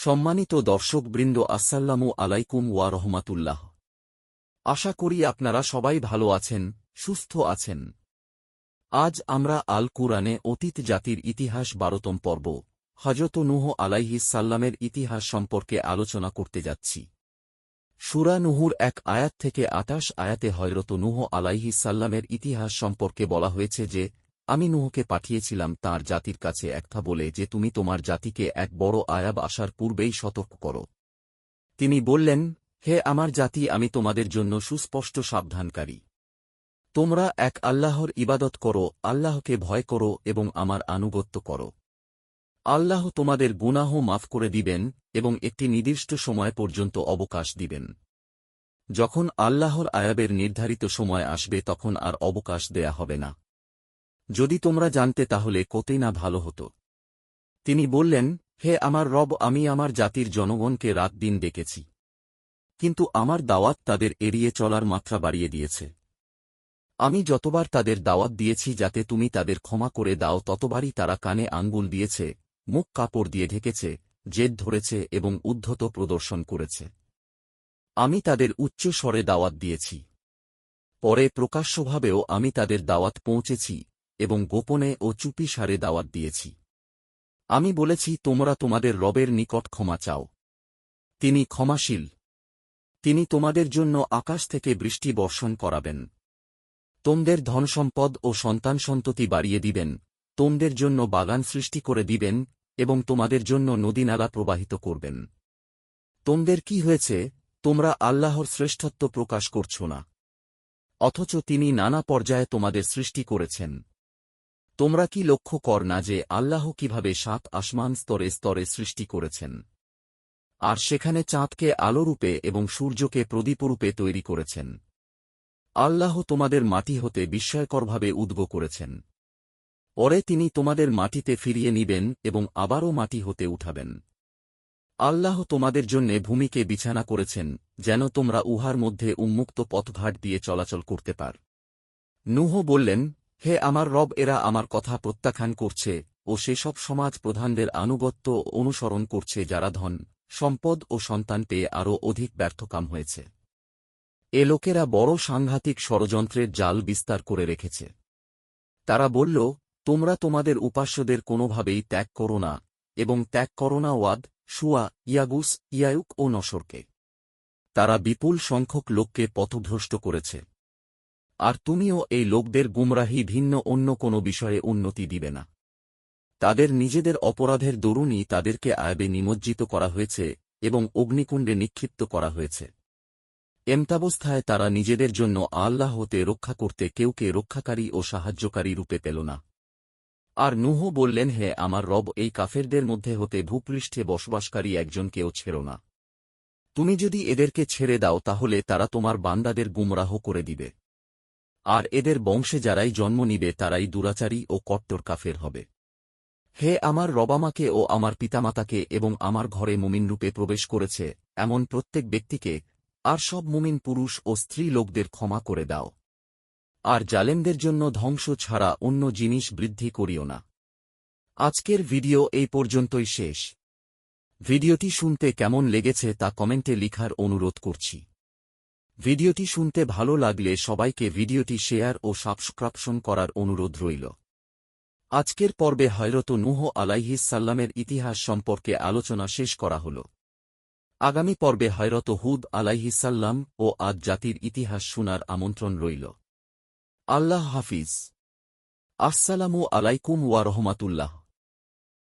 সম্মানিত দর্শকবৃন্দ, আসসালামু আলাইকুম ওয়া রহমাতুল্লাহ। আশা করি আপনারা সবাই ভালো আছেন, সুস্থ আছেন। আজ আমরা আল কুরআনে অতীত জাতির ইতিহাস ১২তম পর্ব হযরত নূহ আলাইহিস সাল্লামের ইতিহাস সম্পর্কে আলোচনা করতে যাচ্ছি। সূরা নূহুর ১ আয়াত থেকে ২৮ আয়াতে হযরত নূহ আলাইহিস সাল্লামের ইতিহাস সম্পর্কে বলা হয়েছে যে, আমি নূহকে পাঠিয়েছিলাম তাঁর জাতির কাছে একটা বলে যে তুমি তোমার জাতিকে এক বড় আযাব আসার পূর্বেই সতর্ক করো। তিনি বললেন, হে আমার জাতি, আমি তোমাদের জন্য সুস্পষ্ট সাবধানকারী। তোমরা এক আল্লাহর ইবাদত করো, আল্লাহকে ভয় করো এবং আমার আনুগত্য করো। আল্লাহ তোমাদের গুনাহ মাফ করে দিবেন এবং একটি নির্দিষ্ট সময় পর্যন্ত অবকাশ দিবেন। যখন আল্লাহর আযাবের নির্ধারিত সময় আসবে তখন আর অবকাশ দেয়া হবে না। যদি তোমরা জানতে তাহলে কতই না ভালো হতো। তিনি বললেন, হে আমার রব, আমি আমার জাতির জনগণকে রাত দিন ডেকেছি, কিন্তু আমার দাওয়াত তাদের এড়িয়ে চলার মাত্রা বাড়িয়ে দিয়েছে। আমি যতবার তাদের দাওয়াত দিয়েছি যাতে তুমি তাদের ক্ষমা করে দাও, ততবারই তারা কানে আঙ্গুল দিয়েছে, মুখ কাপড় দিয়ে ঢেকেছে, জেদ ধরেছে এবং উদ্ধত প্রদর্শন করেছে। আমি তাদের উচ্চ স্বরে দাওয়াত দিয়েছি, পরে প্রকাশ্যভাবেও আমি তাদের দাওয়াত পৌঁছেছি এবং গোপনে ও চুপি সারে দাওয়াত দিয়েছি। আমি বলেছি, তোমরা তোমাদের রবের নিকট ক্ষমা চাও, তিনি ক্ষমাশীল। তিনি তোমাদের জন্য আকাশ থেকে বৃষ্টি বর্ষণ করাবেন, তোমাদের ধনসম্পদ ও সন্তানসন্ততি বাড়িয়ে দিবেন, তোমাদের জন্য বাগান সৃষ্টি করে দিবেন এবং তোমাদের জন্য নদীনালা প্রবাহিত করবেন। তোমাদের কি হয়েছে, তোমরা আল্লাহর শ্রেষ্ঠত্ব প্রকাশ করছ না, অথচ তিনি নানা পর্যায়ে তোমাদের সৃষ্টি করেছেন। তোমরা কি লক্ষ্য কর না যে আল্লাহ কিভাবে ৭ আসমান স্তরে স্তরে সৃষ্টি করেছেন, আর সেখানে চাঁদকে আলোরূপে এবং সূর্যকে প্রদীপরূপে তৈরি করেছেন। আল্লাহ তোমাদের মাটি হতে বিস্ময়করভাবে উদ্গো করেছেন, পরে তিনি তোমাদের মাটিতে ফিরিয়ে নিবেন এবং আবারও মাটি হতে উঠাবেন। আল্লাহ তোমাদের জন্যে ভূমিকে বিছানা করেছেন যেন তোমরা উহার মধ্যে উন্মুক্ত পথঘাট দিয়ে চলাচল করতে পার। নূহ বললেন, হে আমার রব, এরা আমার কথা প্রত্যাখ্যান করছে ও সেসব সমাজ প্রধানদের আনুগত্য অনুসরণ করছে যারা ধন, সম্পদ ও সন্তান পেয়ে আরও অধিক ব্যর্থকাম হয়েছে। এ লোকেরা বড় সাংঘাতিক ষড়যন্ত্রের জাল বিস্তার করে রেখেছে। তারা বলল, তোমরা তোমাদের উপাস্যদের কোনোভাবেই ত্যাগ করো না এবং ত্যাগ করো না ওয়াদ, শুয়া, ইয়াগুস, ইয়াউক ও নসরকে। তারা বিপুল সংখ্যক লোককে পথভ্রষ্ট করেছে, আর তুমিও এই লোকদের গুমরাহি ভিন্ন অন্য কোনো বিষয়ে উন্নতি দিবে না। তাদের নিজেদের অপরাধের দরুনই তাদেরকে আযাবে নিমজ্জিত করা হয়েছে এবং অগ্নিকুণ্ডে নিক্ষিপ্ত করা হয়েছে। এমতাবস্থায় তারা নিজেদের জন্য আল্লাহ হতে রক্ষা করতে কেউকে রক্ষাকারী ও সাহায্যকারী রূপে পেল না। আর নূহ বললেন, হে আমার রব, এই কাফেরদের মধ্যে হতে ভূপৃষ্ঠে বসবাসকারী একজনকেও ছেড়ো না। তুমি যদি এদেরকে ছেড়ে দাও তাহলে তারা তোমার বান্দাদের গুমরাহ করে দিবে, আর এদের বংশে যারাই জন্ম নিবে তারাই দুরাচারী ও কট্টর কাফের হবে। হে আমার রব, আমাকে ও আমার পিতামাতাকে এবং আমার ঘরে মুমিনরূপে প্রবেশ করেছে এমন প্রত্যেক ব্যক্তিকে আর সব মুমিন পুরুষ ও স্ত্রী লোকদের ক্ষমা করে দাও, আর জালেমদের জন্য ধ্বংস ছাড়া অন্য জিনিস বৃদ্ধি করিও না। আজকের ভিডিও এই পর্যন্তই শেষ। ভিডিওটি শুনতে কেমন লেগেছে তা কমেন্টে লিখার অনুরোধ করছি। ভিডিওটি শুনতে ভালো লাগলে সবাইকে ভিডিওটি শেয়ার ও সাবস্ক্রিপশন করার অনুরোধ রইল। আজকের পর্বে হযরত নূহ আলাইহিস সাল্লামের ইতিহাস সম্পর্কে আলোচনা শেষ করা হল। আগামী পর্বে হযরত হুদ আলাইহিস সাল্লাম ও আদ জাতির ইতিহাস শোনার আমন্ত্রণ রইল। আল্লাহ হাফিজ। আসসালামু আলাইকুম ওয়া রহমাতুল্লাহ।